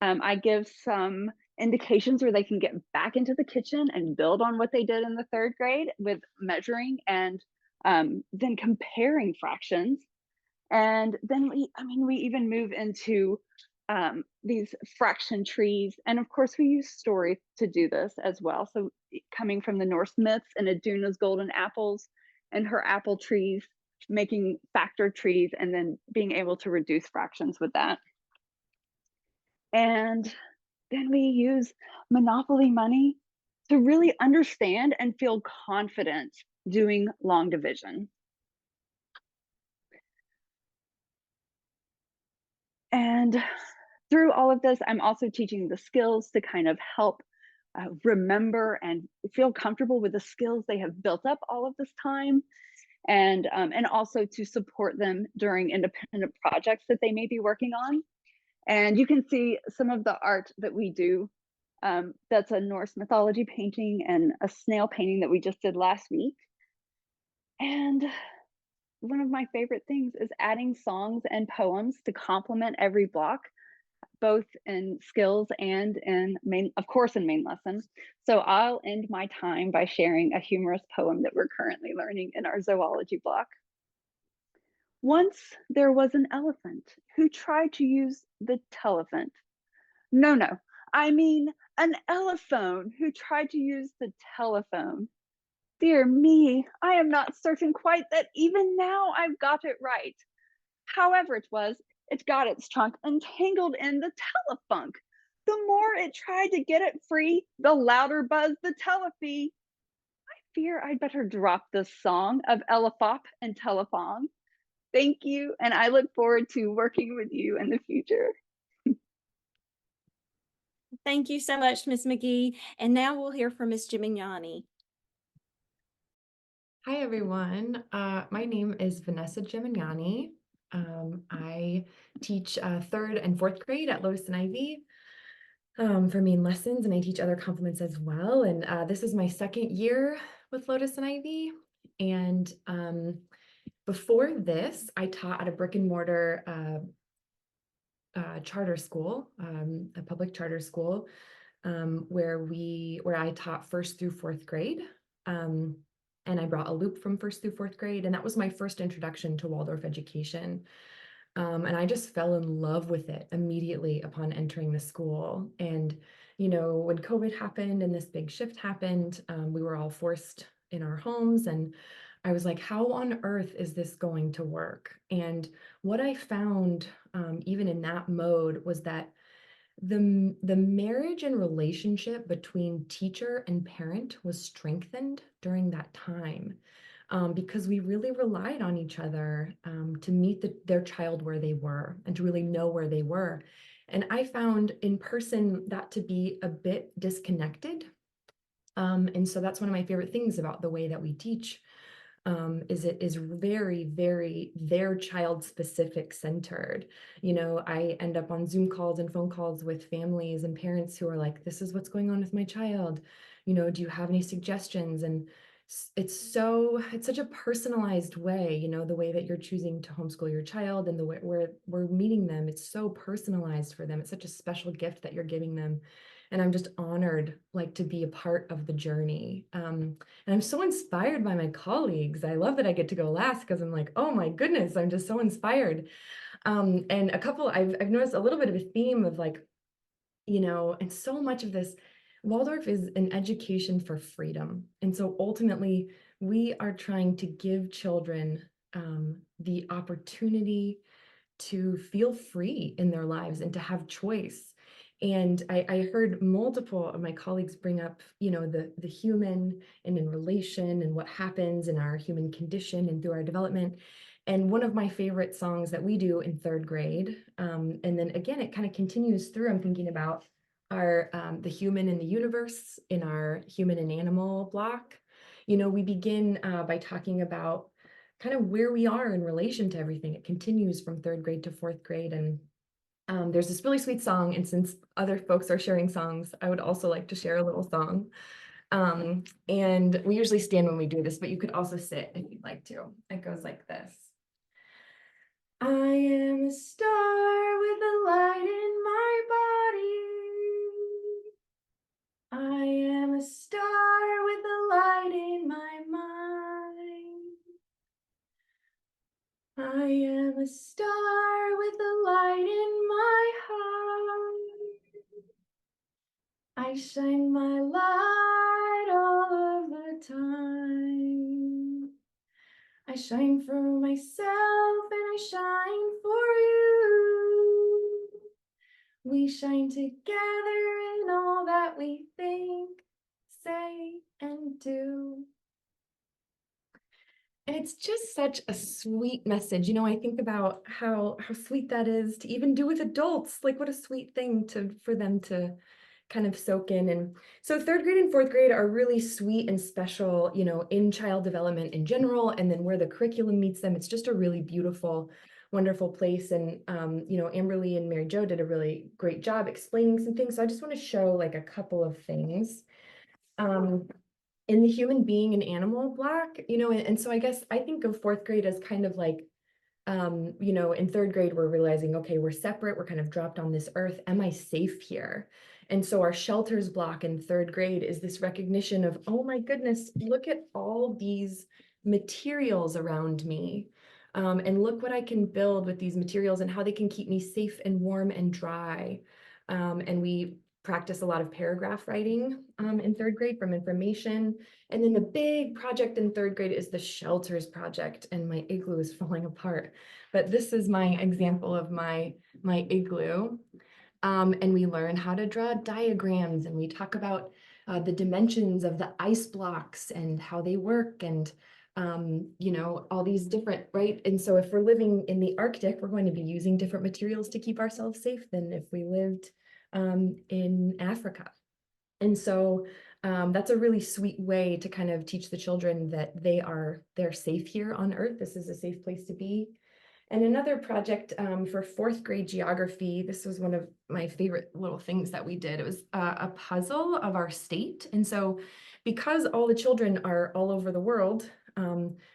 I give some indications where they can get back into the kitchen and build on what they did in the 3rd grade with measuring and then comparing fractions. And then we even move into these fraction trees. And of course, we use story to do this as well. So coming from the Norse myths and Aduna's golden apples and her apple trees, making factor trees, and then being able to reduce fractions with that. And then we use Monopoly money to really understand and feel confident doing long division. And through all of this, I'm also teaching the skills to kind of help remember and feel comfortable with the skills they have built up all of this time, and also to support them during independent projects that they may be working on. And you can see some of the art that we do. That's a Norse mythology painting and a snail painting that we just did last week. And one of my favorite things is adding songs and poems to complement every block, both in skills and in of course, in main lesson. So I'll end my time by sharing a humorous poem that we're currently learning in our zoology block. Once there was an elephant who tried to use the telephant. No, I mean an elephone who tried to use the telephone. Dear me, I am not certain quite that even now I've got it right. However it got its trunk entangled in the telefunk. The more it tried to get it free, the louder buzzed the telefee. I fear I'd better drop this song of Elefop and Telephone. Thank you, and I look forward to working with you in the future. Thank you so much, Ms. McGee. And now we'll hear from Ms. Gimignani. Hi, everyone. My name is Vanessa Gimignani. I teach 3rd and 4th grade at Lotus and Ivy for main lessons, and I teach other complements as well. And this is my 2nd year with Lotus and Ivy. And before this, I taught at a brick and mortar charter school, a public charter school, where I taught 1st through 4th grade. And I brought a loop from 1st through 4th grade, and that was my first introduction to Waldorf education. And I just fell in love with it immediately upon entering the school. And, when COVID happened and this big shift happened, we were all forced in our homes, and I was like, how on earth is this going to work? And what I found, even in that mode, was that the marriage and relationship between teacher and parent was strengthened during that time, because we really relied on each other to meet their child where they were and to really know where they were. And I found in person that to be a bit disconnected. And so that's one of my favorite things about the way that we teach, is it is very, very their child specific centered. You know, I end up on Zoom calls and phone calls with families and parents who are like, this is what's going on with my child. You know, do you have any suggestions? And it's such a personalized way, you know, the way that you're choosing to homeschool your child and the way we're meeting them. It's so personalized for them. It's such a special gift that you're giving them. And I'm just honored, like, to be a part of the journey. And I'm so inspired by my colleagues. I love that I get to go last because I'm like, oh my goodness, I'm just so inspired. And I've noticed a little bit of a theme of, like, you know, and so much of this, Waldorf is an education for freedom. And so ultimately, we are trying to give children the opportunity to feel free in their lives and to have choice. And I heard multiple of my colleagues bring up, you know, the human and in relation and what happens in our human condition and through our development. And one of my favorite songs that we do in third grade, and then again, it kind of continues through, I'm thinking about our the human in the universe in our human and animal block. You know, we begin by talking about kind of where we are in relation to everything. It continues from third grade to fourth grade. And there's this really sweet song. And since other folks are sharing songs, I would also like to share a little song. And we usually stand when we do this, but you could also sit if you'd like to. It goes like this. I am a star with a light in my body. I am a star with a light in my mind. I am a star with a light in my heart. I shine my light all of the time. I shine for myself and I shine for you. We shine together in all that we think, say, and do. And it's just such a sweet message. You know, I think about how sweet that is to even do with adults. Like, what a sweet thing for them to kind of soak in. And so third grade and fourth grade are really sweet and special, you know, in child development in general. And then where the curriculum meets them, it's just a really beautiful, wonderful place. And, you know, Amberly and Mary Jo did a really great job explaining some things. So I just want to show like a couple of things. In the human being and animal block, you know, and so I guess I think of fourth grade as kind of like, you know, in third grade, we're realizing, okay, we're separate, we're kind of dropped on this earth. Am I safe here? And so our shelters block in third grade is this recognition of, oh my goodness, look at all these materials around me. And look what I can build with these materials and how they can keep me safe and warm and dry. And we practice a lot of paragraph writing in third grade from information. And then the big project in third grade is the shelters project, and my igloo is falling apart. But this is my example of my igloo. And we learn how to draw diagrams, and we talk about the dimensions of the ice blocks and how they work, and you know, all these different, right? And so if we're living in the Arctic, we're going to be using different materials to keep ourselves safe than if we lived in Africa. And so that's a really sweet way to kind of teach the children that they're safe here on Earth. This is a safe place to be. And another project for fourth grade geography, this was one of my favorite little things that we did. It was a puzzle of our state. And so because all the children are all over the world,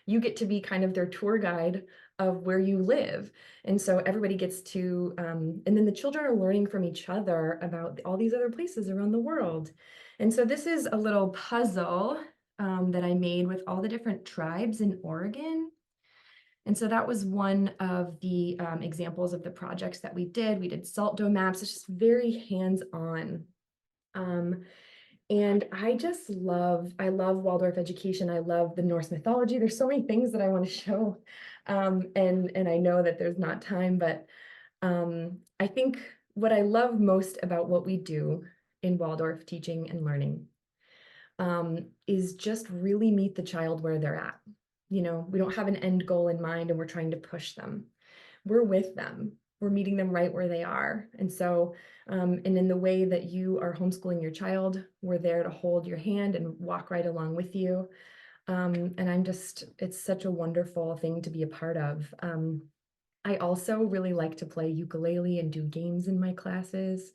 you get to be kind of their tour guide of where you live. And so everybody gets to, and then the children are learning from each other about all these other places around the world. And so this is a little puzzle that I made with all the different tribes in Oregon. And so that was one of the examples of the projects that we did. We did salt dome maps. It's just very hands-on. And I love Waldorf education. I love the Norse mythology. There's so many things that I want to show. And I know that there's not time, but I think what I love most about what we do in Waldorf teaching and learning is just really meet the child where they're at. You know, we don't have an end goal in mind and we're trying to push them. We're with them. We're meeting them right where they are. And so, and in the way that you are homeschooling your child, we're there to hold your hand and walk right along with you. And it's such a wonderful thing to be a part of. I also really like to play ukulele and do games in my classes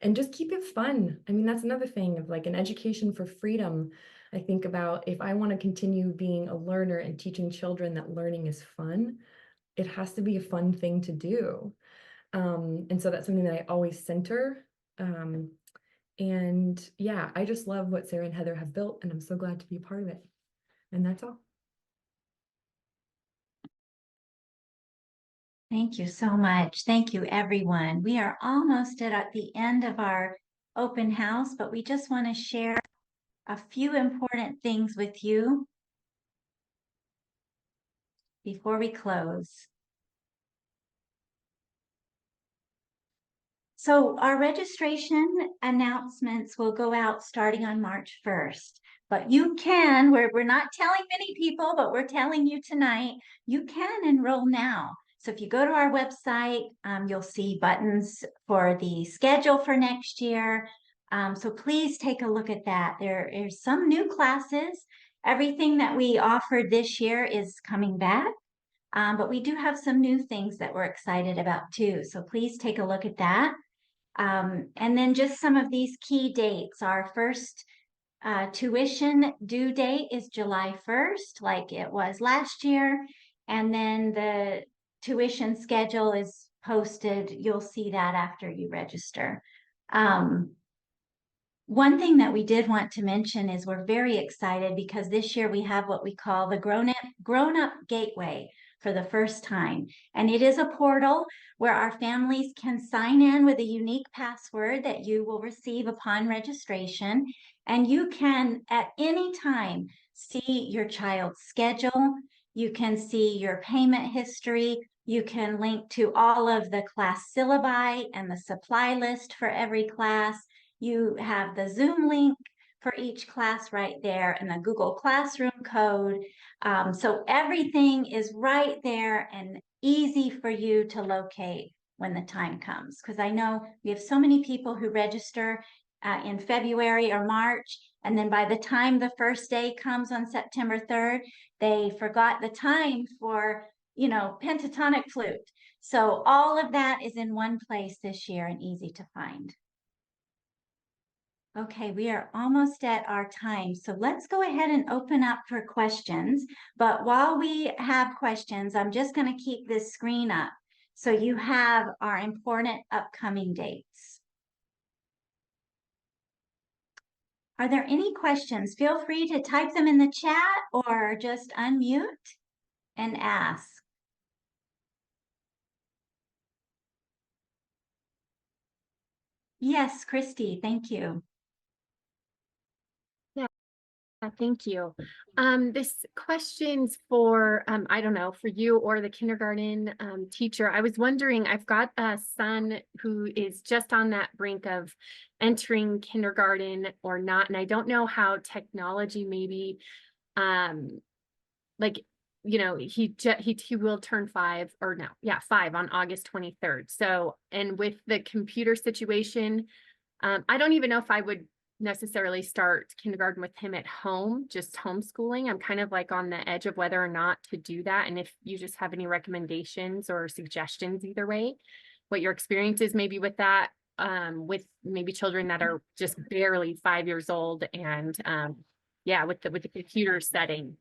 and just keep it fun. I mean, that's another thing of like an education for freedom. I think about if I want to continue being a learner and teaching children that learning is fun, it has to be a fun thing to do. And so that's something that I always center. And yeah, I just love what Sarah and Heather have built, and I'm so glad to be a part of it. And that's all. Thank you so much. Thank you, everyone. We are almost at the end of our open house, but we just want to share a few important things with you before we close. So our registration announcements will go out starting on March 1st. But you can, we're not telling many people, but we're telling you tonight, you can enroll now. So if you go to our website, you'll see buttons for the schedule for next year. So please take a look at that. There are some new classes. Everything that we offered this year is coming back. But we do have some new things that we're excited about too. So please take a look at that. And then just some of these key dates. Our first tuition due date is July 1st, like it was last year. And then the tuition schedule is posted. You'll see that after you register. One thing that we did want to mention is we're very excited because this year we have what we call the Grown-Up Gateway for the first time. And it is a portal where our families can sign in with a unique password that you will receive upon registration. And you can at any time see your child's schedule. You can see your payment history. You can link to all of the class syllabi and the supply list for every class. You have the Zoom link for each class right there and the Google Classroom code. So everything is right there and easy for you to locate when the time comes. Because I know we have so many people who register in February or March, and then by the time the first day comes on September 3rd, they forgot the time for, pentatonic flute. So all of that is in one place this year and easy to find. Okay, we are almost at our time, so let's go ahead and open up for questions. But while we have questions, I'm just going to keep this screen up so you have our important upcoming dates. Are there any questions? Feel free to type them in the chat or just unmute and ask. Yes, Christy, thank you. Thank you. This question's for, I don't know, for you or the kindergarten teacher. I was wondering, I've got a son who is just on that brink of entering kindergarten or not, and I don't know how technology maybe, he will turn 5 or no, yeah, 5 on August 23rd. So, and with the computer situation, I don't even know if I would necessarily start kindergarten with him at home, just homeschooling. I'm kind of like on the edge of whether or not to do that. And if you just have any recommendations or suggestions either way, what your experience is maybe with that, with maybe children that are just barely 5 years old and with the computer setting.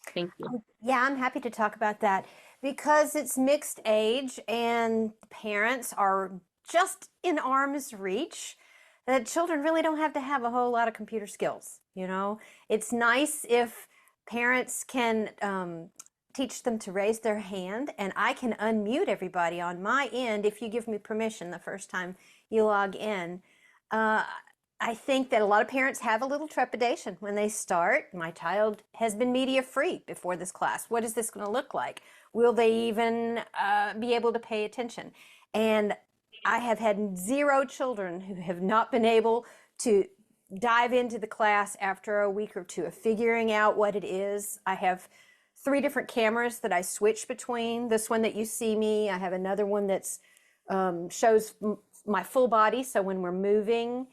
Thank you. Yeah, I'm happy to talk about that because it's mixed age and parents are just in arm's reach. That children really don't have to have a whole lot of computer skills. It's nice if parents can teach them to raise their hand, and I can unmute everybody on my end if you give me permission the first time you log in. I think that a lot of parents have a little trepidation when they start. My child has been media free before this class. What is this going to look like? Will they even be able to pay attention? And I have had 0 children who have not been able to dive into the class after a week or 2 of figuring out what it is. I have 3 different cameras that I switch between. This one that you see me, I have another one that's shows my full body. So when we're moving,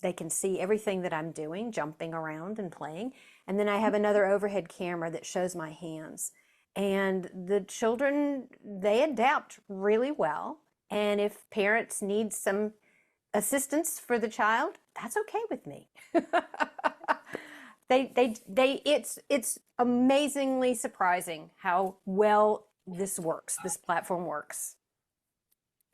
they can see everything that I'm doing, jumping around and playing. And then I have another overhead camera that shows my hands. And the children, they adapt really well. And if parents need some assistance for the child, that's okay with me. It's amazingly surprising how well this works, this platform works.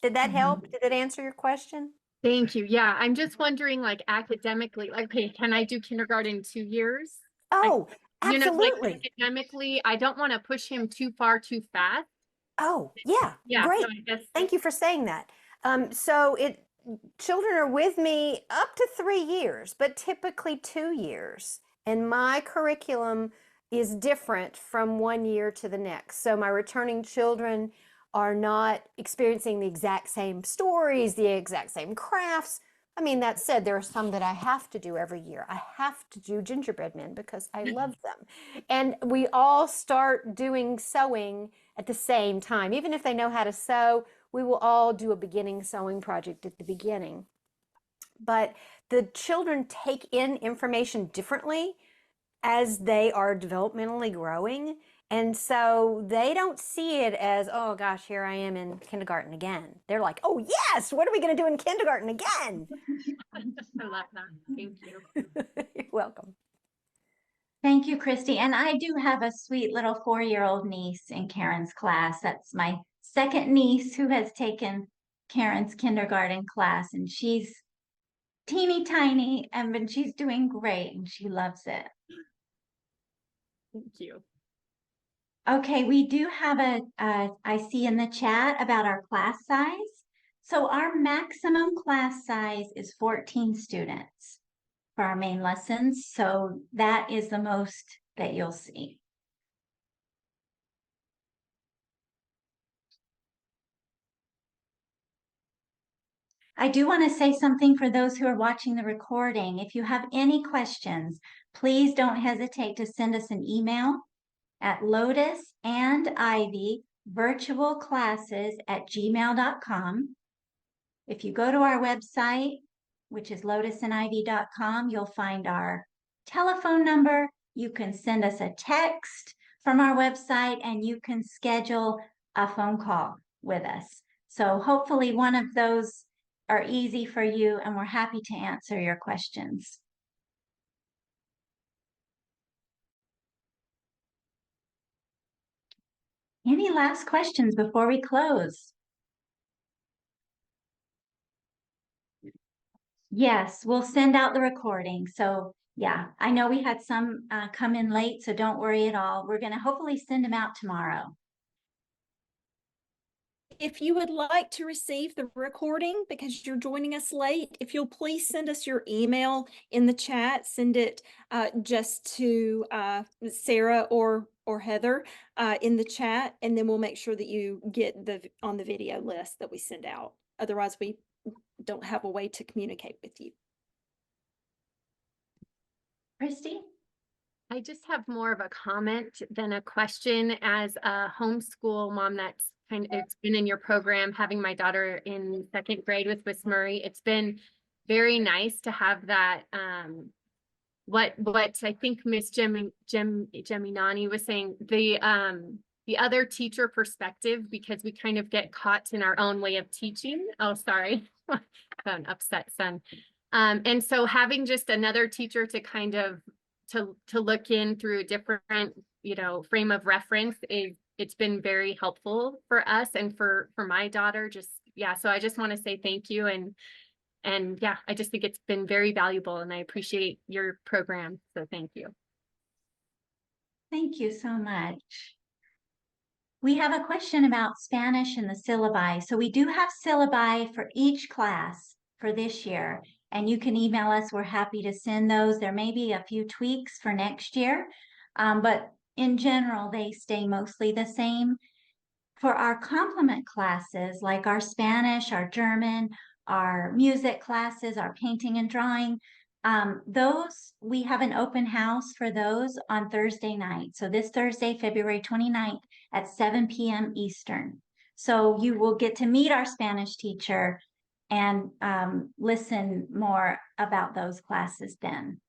Did that help? Did it answer your question? Thank you. Yeah, I'm just wondering, like academically, like, okay, can I do kindergarten 2 years? Oh, You know, like absolutely. academically, I don't want to push him too far too fast. Oh, yeah, Yeah, great. so I guess Thank you for saying that. So children are with me up to 3 years, but typically 2 years. And my curriculum is different from 1 year to the next. So my returning children are not experiencing the exact same stories, the exact same crafts. I mean, that said, there are some that I have to do every year. I have to do gingerbread men because I love them. And we all start doing sewing at the same time. Even if they know how to sew, we will all do a beginning sewing project at the beginning. But the children take in information differently as they are developmentally growing. And so they don't see it as, oh gosh, here I am in kindergarten again. They're like, oh yes, what are we going to do in kindergarten again? I love that. Thank you. You're welcome. Thank you, Christy. And I do have a sweet little 4-year-old niece in Karen's class. That's my second niece who has taken Karen's kindergarten class, and she's teeny tiny, and she's doing great and she loves it. Thank you. Okay, we do have I see in the chat about our class size. So our maximum class size is 14 students for our main lessons. So that is the most that you'll see. I do want to say something for those who are watching the recording. If you have any questions, please don't hesitate to send us an email at lotusandivy virtualclasses@gmail.com. If you go to our website, which is lotusandivy.com, you'll find our telephone number. You can send us a text from our website, and you can schedule a phone call with us. So hopefully one of those are easy for you, and we're happy to answer your questions. Any last questions before we close? Yes, we'll send out the recording. So yeah, I know we had some come in late, so don't worry at all. We're going to hopefully send them out tomorrow. If you would like to receive the recording because you're joining us late, if you'll please send us your email in the chat, send it just to Sarah or Heather in the chat, and then we'll make sure that you get on the video list that we send out. Otherwise, we don't have a way to communicate with you. Christy? I just have more of a comment than a question. As a homeschool mom that's it's been in your program, having my daughter in 2nd grade with Miss Murray, it's been very nice to have that. What I think Miss Geminani was saying, the other teacher perspective, because we kind of get caught in our own way of teaching. Oh, sorry, an upset son. And so having just another teacher to kind of to look in through a different, frame of reference it's been very helpful for us and for my daughter. So I just want to say thank you, and yeah, I just think it's been very valuable, and I appreciate your program. So thank you. Thank you so much. We have a question about Spanish and the syllabi. So we do have syllabi for each class for this year, and you can email us. We're happy to send those. There may be a few tweaks for next year, but in general, they stay mostly the same. for our complement classes, like our Spanish, our German, our music classes, our painting and drawing, those, we have an open house for those on Thursday night. So this Thursday, February 29th at 7 p.m. Eastern. So you will get to meet our Spanish teacher and listen more about those classes then.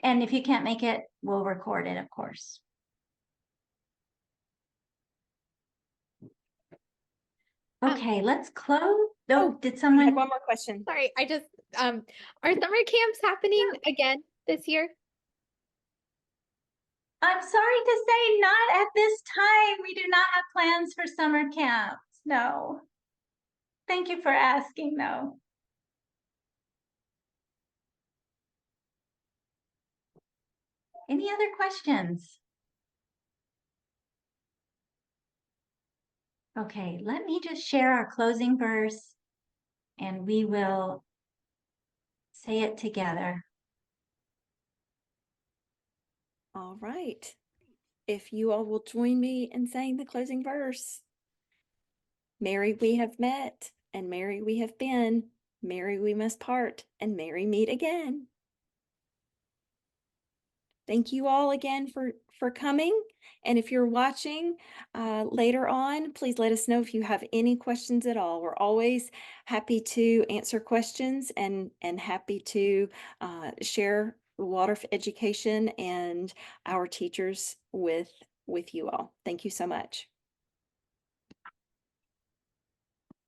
And if you can't make it, we'll record it, of course. Okay, let's close. Oh, did I had someone? one more question. Sorry, I just are summer camps happening again this year? I'm sorry to say, not at this time. We do not have plans for summer camps. No. Thank you for asking, though. Any other questions? Okay, let me just share our closing verse and we will say it together. All right. If you all will join me in saying the closing verse. Merry we have met, and merry we have been. Merry we must part, and merry meet again. Thank you all again for coming. And if you're watching later on, please let us know if you have any questions at all. We're always happy to answer questions and happy to share Waldorf education and our teachers with you all. Thank you so much.